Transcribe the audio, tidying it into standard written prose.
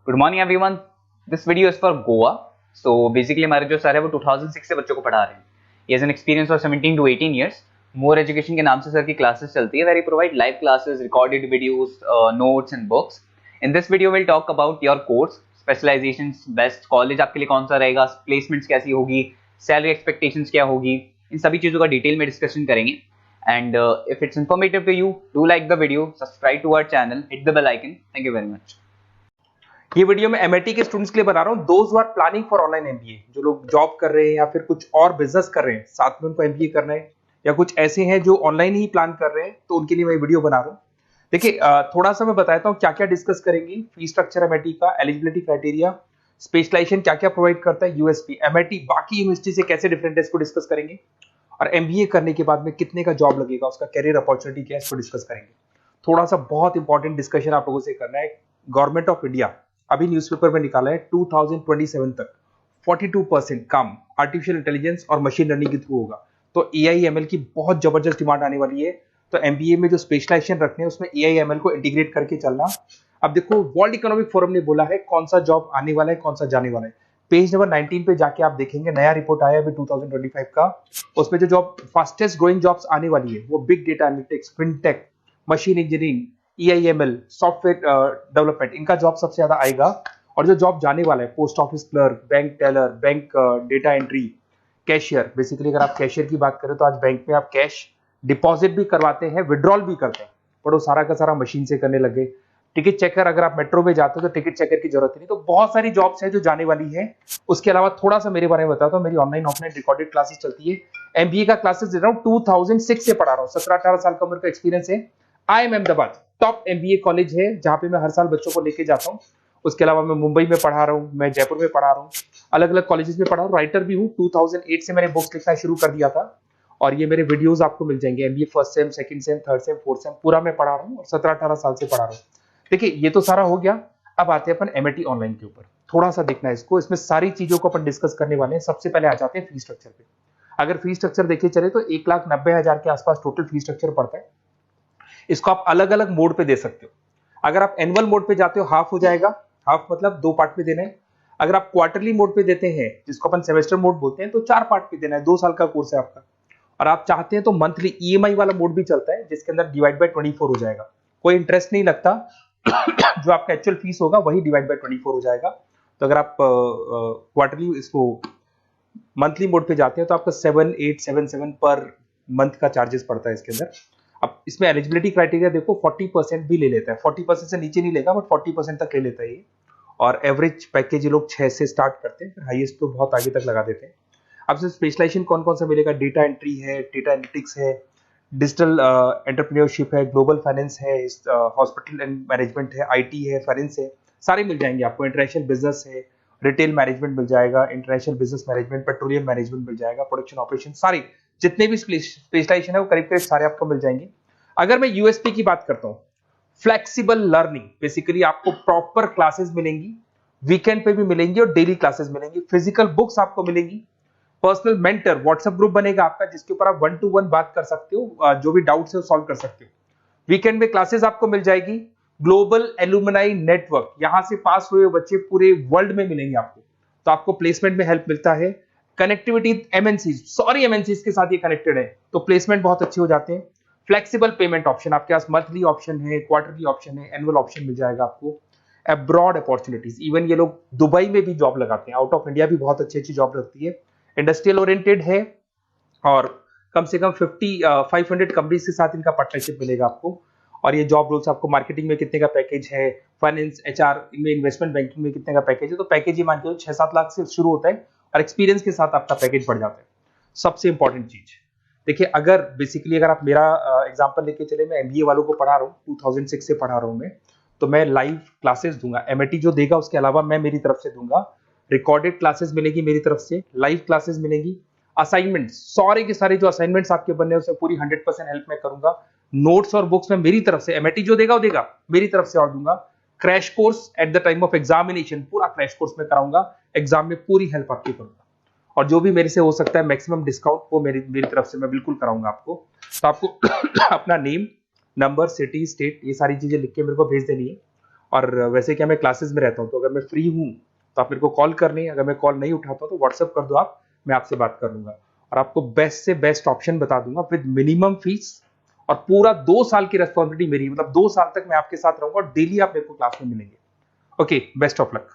Good morning everyone. This video is for Goa. So basically हमारे जो sir है वो 2006 से बच्चों को पढ़ा रहे हैं। He has an experience of 17 to 18 years। More Education के नाम से सर की क्लासेस चलती है, where he provide live classes, recorded videos, notes and books. In this video will talk about your course, specialisations, best college आपके लिए कौन सा रहेगा, प्लेसमेंट्स कैसी होगी, सैलरी एक्सपेक्टेशंस क्या होगी, इन सभी चीजों का डिटेल में डिस्कशन करेंगे। And if it's informative to you, do like the video, subscribe to our channel, hit the bell icon. Thank you very much. ये वीडियो मैं एमआईटी के स्टूडेंट्स के लिए बना रहा हूँ, those who are planning for online MBA, जो लोग जॉब कर रहे हैं या फिर कुछ और बिजनेस कर रहे हैं, साथ में उनको एमबीए करना है, या कुछ ऐसे हैं जो ऑनलाइन ही प्लान कर रहे हैं, तो उनके लिए मैं वीडियो बना रहा हूँ। देखिए, थोड़ा सा मैं बताता हूँ क्या क्या डिस्कस करेंगे। फी स्ट्रक्चर एमआईटी का, एलिजिबिलिटी क्राइटेरिया, स्पेशलाइजेशन क्या क्या प्रोवाइड करता है, यूएसपी एमआईटी बाकी यूनिवर्सिटी से कैसे डिफरेंट है, इसको डिस्कस करेंगे। और एमबीए करने के बाद में कितने का जॉब लगेगा, उसका कैरियर अपॉर्चुनिटी क्या है, इसको डिस्कस करेंगे। थोड़ा सा बहुत इंपॉर्टेंट डिस्कशन आप लोगों से करना है। गवर्नमेंट ऑफ इंडिया अभी न्यूज़पेपर में निकाला है 2027 तक 42% काम आर्टिफिशियल इंटेलिजेंस और मशीन लर्निंग के थ्रू होगा। तो एआईएमएल की बहुत जबरदस्त डिमांड आने वाली है। तो एमबीए में जो स्पेशलाइजेशन रखने हैं उसमें एआईएमएल को इंटीग्रेट करके चलना। अब देखो, वर्ल्ड इकोनॉमिक फोरम ने बोला है कौन सा जॉब आने वाला है, कौन सा जाने वाला है। पेज नंबर 19 पे जाके आप देखेंगे, नया रिपोर्ट आया अभी 2025 का। उसमें जो जॉब फास्टेस्ट ग्रोइंग जॉब्स आने वाली है वो big data analytics, fintech, machine engineering, AIML, software development, इनका जॉब सबसे ज्यादा आएगा। और जो जॉब जाने वाला है, post office clerk, bank teller, bank data entry, cashier. Basically अगर आप कैशियर की बात करें तो आज बैंक में आप कैश डिपॉजिट भी करवाते हैं, विड्रॉल भी करते हैं, पर वो सारा का सारा मशीन से करने लगे। टिकट चेकर, अगर आप मेट्रो में जाते हो तो टिकट चेकर की जरूरत नहीं। तो बहुत सारी जॉब्स है जो जाने वाली है। उसके अलावा थोड़ा सा मेरे बारे में बताता हूँ। मेरी ऑनलाइन ऑफलाइन रिकॉर्डेड क्लासेस चलती है। एमबीए का क्लासेस दे रहा हूँ, 2006 से पढ़ा रहा हूँ, 17-18 साल का उम्र का एक्सपीरियंस है। IIM Ahmedabad top MBA college है, जहां पे मैं हर साल बच्चों को लेके जाता हूँ। उसके अलावा मैं मुंबई में पढ़ा रहा हूँ, मैं जयपुर में पढ़ा रहा हूँ, अलग अलग कॉलेजेस में पढ़ा हूँ। राइटर भी हूँ। 2008 से मैंने बुक्स लिखना शुरू कर दिया था, और ये मेरे वीडियोस आपको मिल जाएंगे। MBA first sem, second same, third same, fourth same पूरा मैं पढ़ा रहा हूँ, और 17-18 साल से पढ़ा रहा हूँ। देखिए, ये तो सारा हो गया। अब आते हैं अपन एमआईटी ऑनलाइन के ऊपर। थोड़ा सा देखना है इसको, इसमें सारी चीजों को अपन डिस्कस करने वाले हैं। सबसे पहले आ जाते हैं फी स्ट्रक्चर पे। अगर फी स्ट्रक्चर देखे चले तो 1,90,000 के आसपास टोटल फी स्ट्रक्चर पड़ता है। इसको आप अलग अलग मोड पे दे सकते हो। अगर आप एनुअल मोड पे जाते हो, हाफ हो जाएगा। हाफ मतलब 2 पार्ट में देना है। अगर आप क्वार्टरली मोड पे देते हैं, जिसको अपन सेमेस्टर मोड बोलते हैं, तो 4 पार्ट पे देना है। 2 साल का कोर्स है आपका। और आप चाहते हैं तो मंथली ईएमआई वाला मोड भी चलता है, जिसके अंदर डिवाइड बाय 24 हो जाएगा। कोई इंटरेस्ट नहीं लगता। जो आपका एक्चुअल फीस होगा वही डिवाइड बाय 24 हो जाएगा। तो अगर आप क्वार्टरली इसको मंथली मोड पे जाते हैं तो आपका 7877 पर मंथ का चार्जेस पड़ता है इसके अंदर। अब इसमें एलिजिबिलिटी क्राइटेरिया देखो, 40% भी ले लेता है। 40% से नीचे नहीं लेगा, बट 40% तक ले लेता है ये। और एवरेज पैकेज ये लोग 6 से स्टार्ट करते हैं, फिर हाईएस्ट तो बहुत आगे तक लगा देते हैं। अब से स्पेशलाइजेशन कौन कौन सा मिलेगा? डेटा एंट्री है, डेटा एनालिटिक्स है, डिजिटल एंटरप्रेन्योरशिप है, ग्लोबल फाइनेंस है, हॉस्पिटल एंड मैनेजमेंट है, आईटी है, फाइनेंस है, सारे मिल जाएंगे आपको। इंटरनेशनल बिजनेस है, रिटेल मैनेजमेंट मिल जाएगा, international business management, petroleum management मिल जाएगा, प्रोडक्शन ऑपरेशन, सारे जितने भी स्पेशलाइजेशन है वो करीब करीब सारे आपको मिल जाएंगे। अगर मैं यूएसपी की बात करता हूँ, फ्लेक्सिबल लर्निंग, बेसिकली आपको प्रॉपर क्लासेस मिलेंगी, वीकेंड पे भी मिलेंगी और डेली क्लासेस मिलेंगी। फिजिकल बुक्स आपको मिलेंगी, पर्सनल मेंटर, व्हाट्सएप ग्रुप बनेगा आपका, जिसके ऊपर आप 1 to 1 बात कर सकते हो, जो भी डाउट्स है वो सॉल्व कर सकते हो। वीकेंड में क्लासेस आपको मिल जाएगी। ग्लोबल एलुमनाई नेटवर्क, यहां से पास हुए बच्चे पूरे वर्ल्ड में मिलेंगे आपको, तो आपको प्लेसमेंट में हेल्प मिलता है। कनेक्टिविटी एमएनसीज के साथ ये कनेक्टेड है, तो प्लेसमेंट बहुत अच्छे हो जाते हैं। फ्लेक्सिबल पेमेंट ऑप्शन, आपके पास मंथली ऑप्शन है, क्वार्टरली ऑप्शन है, एनुअल ऑप्शन मिल जाएगा आपको। अब्रॉड अपॉर्चुनिटीज, इवन ये लोग दुबई में भी जॉब लगाते हैं, आउट ऑफ इंडिया भी बहुत अच्छी अच्छी जॉब लगती है। इंडस्ट्रियल ओरिएंटेड है, और कम से कम 500 कंपनीज के साथ इनका पार्टनरशिप मिलेगा आपको। और ये जॉब रोल्स आपको, मार्केटिंग में कितने का पैकेज है, फाइनेंस, एचआर, इनमें इन्वेस्टमेंट बैंकिंग में कितने का पैकेज है, तो पैकेज ये मान के 6-7 लाख से शुरू होता है, और एक्सपीरियंस के साथ आपका पैकेज बढ़ जाता है। सबसे इंपॉर्टेंट चीज देखिए, अगर बेसिकली अगर आप मेरा एग्जांपल लेके चले, मैं एमबीए वालों को पढ़ा रहा हूँ, 2006 से पढ़ा रहा हूँ मैं, तो मैं लाइव क्लासेस दूंगा। एमआईटी जो देगा उसके अलावा मैं मेरी तरफ से दूंगा। रिकॉर्डेड क्लासेस मिलेगी मेरी तरफ से, लाइव क्लासेस मिलेंगी। असाइनमेंट, सारे के सारे जो असाइनमेंट्स आपके बनने उसमें पूरी 100% हेल्प मैं करूंगा। नोट्स और बुक्स में मेरी तरफ से, एमआईटी जो देगा वो देगा, मेरी तरफ से और दूंगा। Crash course at the time of examination, पूरा क्रैश कोर्स में कराऊंगा। एग्जाम में पूरी हेल्प आपकी करूंगा, और जो भी मेरे से हो सकता है मैक्सिमम डिस्काउंट, वो मेरी तरफ से मैं बिल्कुल कराऊंगा आपको। तो आपको अपना नेम, नंबर, सिटी, स्टेट, ये सारी चीजें लिख के मेरे को भेज देनी है। और वैसे क्या मैं क्लासेस में रहता हूँ, तो अगर मैं फ्री हूँ तो आप मेरे को कॉल कर लें, अगर मैं कॉल नहीं उठाता तो व्हाट्सएप कर दो आप, मैं आपसे बात कर लूंगा और आपको बेस्ट से बेस्ट ऑप्शन बता दूंगा विद मिनिमम फीस। और पूरा 2 साल की रेस्पॉन्सिबिलिटी मेरी, मतलब 2 साल तक मैं आपके साथ रहूंगा और डेली आप मेरे को क्लास में मिलेंगे। Okay, best of luck.